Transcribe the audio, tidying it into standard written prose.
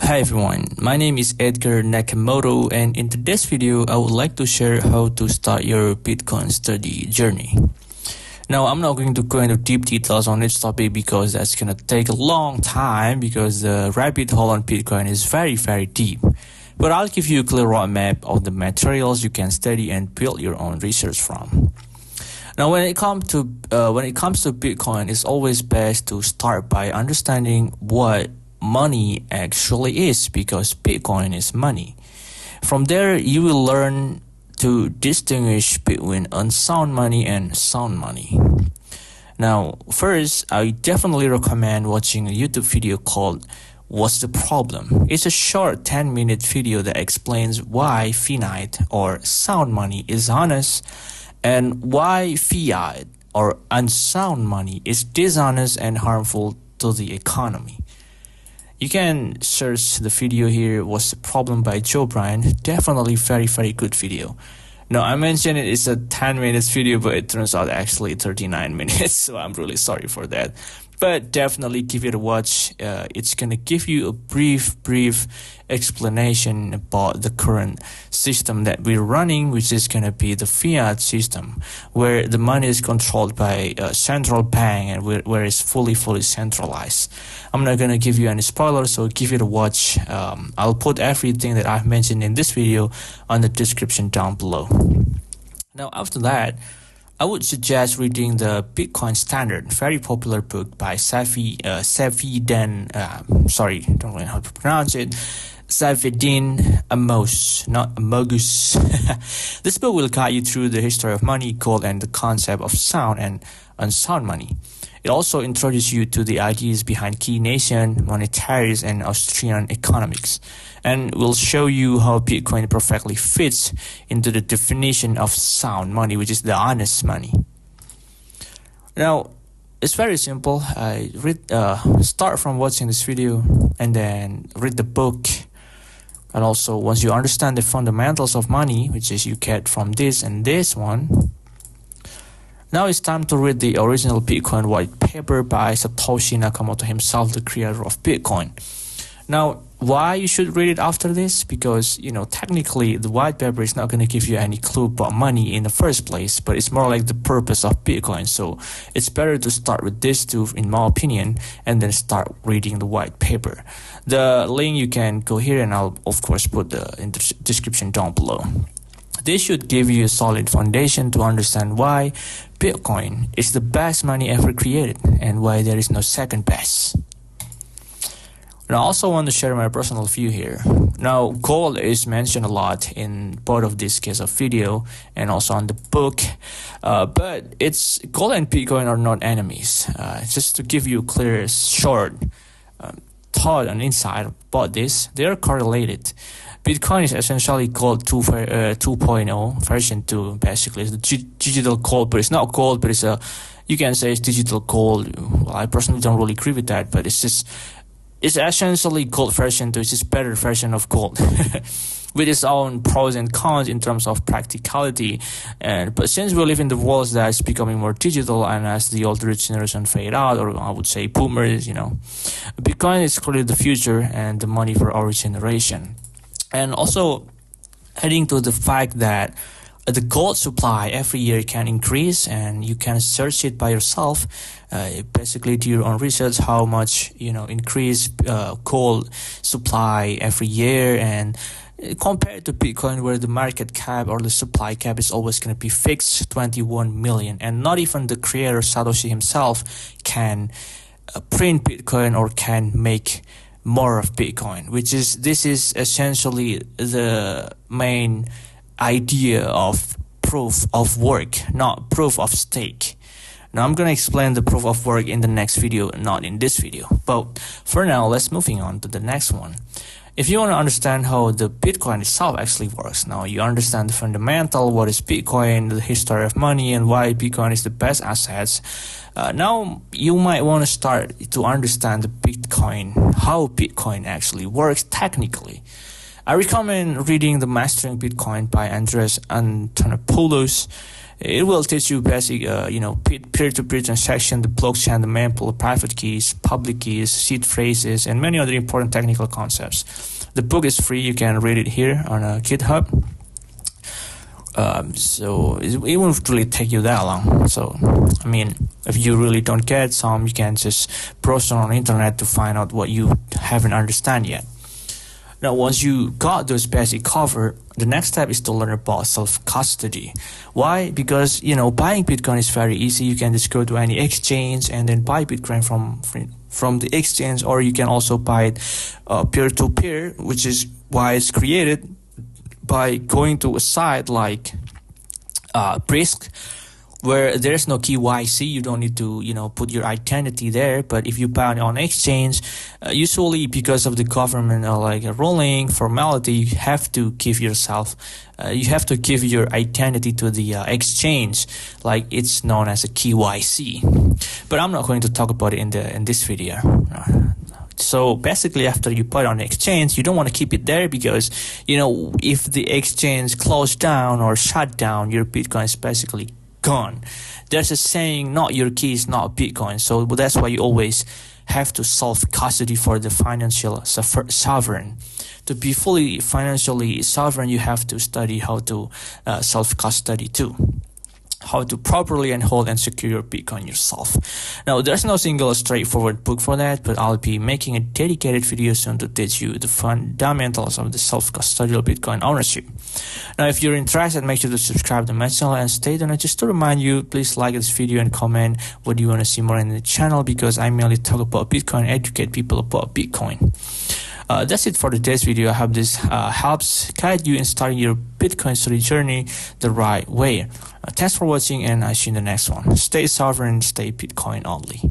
Hi everyone, my name is Edgar Nakamoto, and in today's video I would like to share how to start your Bitcoin study journey. Now I'm not going to go into deep details on this topic because that's going to take a long time because the rabbit hole on Bitcoin is very deep. But I'll give you a clear roadmap of the materials you can study and build your own research from. Now when it comes to Bitcoin, it's always best to start by understanding what money actually is, because Bitcoin is money. From there, you will learn to distinguish between unsound money and sound money. Now, first, I definitely recommend watching a YouTube video called What's the Problem? It's a short 10-minute video that explains why finite or sound money is honest and why fiat or unsound money is dishonest and harmful to the economy. You can search the video here, What's the Problem by Joe Bryan. Definitely very good video. Now, I mentioned it's a 10 minutes video, but it turns out actually 39 minutes, so I'm really sorry for that. But definitely give it a watch. It's going to give you a brief explanation about the current system that we're running, which is going to be the fiat system, where the money is controlled by a central bank and where it's fully centralized. I'm not going to give you any spoilers, so give it a watch. I'll put everything that I've mentioned in this video on the description down below. Now, after that, I would suggest reading the Bitcoin Standard, very popular book by Saifedean, don't know how to pronounce it, Saifedean Ammous, not Amogus. This book will guide you through the history of money, gold, and the concept of sound and unsound money. It also introduces you to the ideas behind Keynesian, monetarism, and Austrian economics, and will show you how Bitcoin perfectly fits into the definition of sound money, which is the honest money. Now, it's very simple. Start from watching this video and then read the book. And also, once you understand the fundamentals of money, which is you get from this and this one, now it's time to read the original Bitcoin white paper by Satoshi Nakamoto himself, the creator of Bitcoin. Now, why you should read it after this? Because, technically the white paper is not going to give you any clue about money in the first place, but it's more like the purpose of Bitcoin. So it's better to start with this two, in my opinion, and then start reading the white paper. The link you can go here, and I'll of course put in the description down below. This should give you a solid foundation to understand why Bitcoin is the best money ever created and why there is no second best. And I also want to share my personal view here. Now, gold is mentioned a lot in both of these cases of video and also on the book, but it's gold and Bitcoin are not enemies. Just to give you a clear, short thought and insight about this, they are correlated. Bitcoin is essentially gold 2.0 version 2. Basically, it's the digital gold, but it's not gold, but you can say it's digital gold. Well, I personally don't really agree with that, but it's essentially gold version 2. It's just better version of gold with its own pros and cons in terms of practicality. But since we live in the world that's becoming more digital, and as the older generation fade out, or I would say boomers, Bitcoin is clearly the future and the money for our generation. And also adding to the fact that the gold supply every year can increase, and you can search it by yourself. Basically, do your own research how much increase gold supply every year, and compared to Bitcoin, where the market cap or the supply cap is always going to be fixed 21 million, and not even the creator Satoshi himself can print Bitcoin or can make more of Bitcoin, this is essentially the main idea of proof of work, not proof of stake. Now I'm going to explain the proof of work in the next video, not in this video. But for now, let's moving on to the next one. If you want to understand how the Bitcoin itself actually works, now you understand the fundamental, what is Bitcoin, the history of money, and why Bitcoin is the best assets. Now you might want to start to understand the Bitcoin, how Bitcoin actually works technically. I recommend reading The Mastering Bitcoin by Andreas Antonopoulos. It will teach you basic, peer-to-peer transaction, the blockchain, the mempool, private keys, public keys, seed phrases, and many other important technical concepts. The book is free. You can read it here on GitHub. So it won't really take you that long. So, I mean, if you really don't get some, you can just browse on the internet to find out what you haven't understand yet. Now, once you got those basic covered, the next step is to learn about self-custody. Why? Because, buying Bitcoin is very easy. You can just go to any exchange and then buy Bitcoin from the exchange, or you can also buy it peer-to-peer, which is why it's created by going to a site like Brisk, where there's no KYC. You don't need to, put your identity there. But if you buy it on exchange, usually because of the government ruling formality, you have to give yourself, you have to give your identity to the exchange, like it's known as a KYC. But I'm not going to talk about it in this video. So basically, after you put it on the exchange, you don't want to keep it there because, if the exchange closed down or shut down, your Bitcoin is basically gone. There's a saying, not your keys, not Bitcoin. So that's why you always have to self-custody for the financial sovereign. To be fully financially sovereign, you have to study how to self-custody too. How to properly and hold and secure your Bitcoin yourself. Now, there's no single straightforward book for that, but I'll be making a dedicated video soon to teach you the fundamentals of the self-custodial Bitcoin ownership. Now, if you're interested, make sure to subscribe to my channel and stay tuned. Just to remind you, please like this video and comment what you want to see more in the channel, because I mainly talk about Bitcoin and educate people about Bitcoin. That's it for today's video. I hope this helps guide you in starting your Bitcoin study journey the right way. Thanks for watching, and I'll see you in the next one. Stay sovereign, stay Bitcoin only.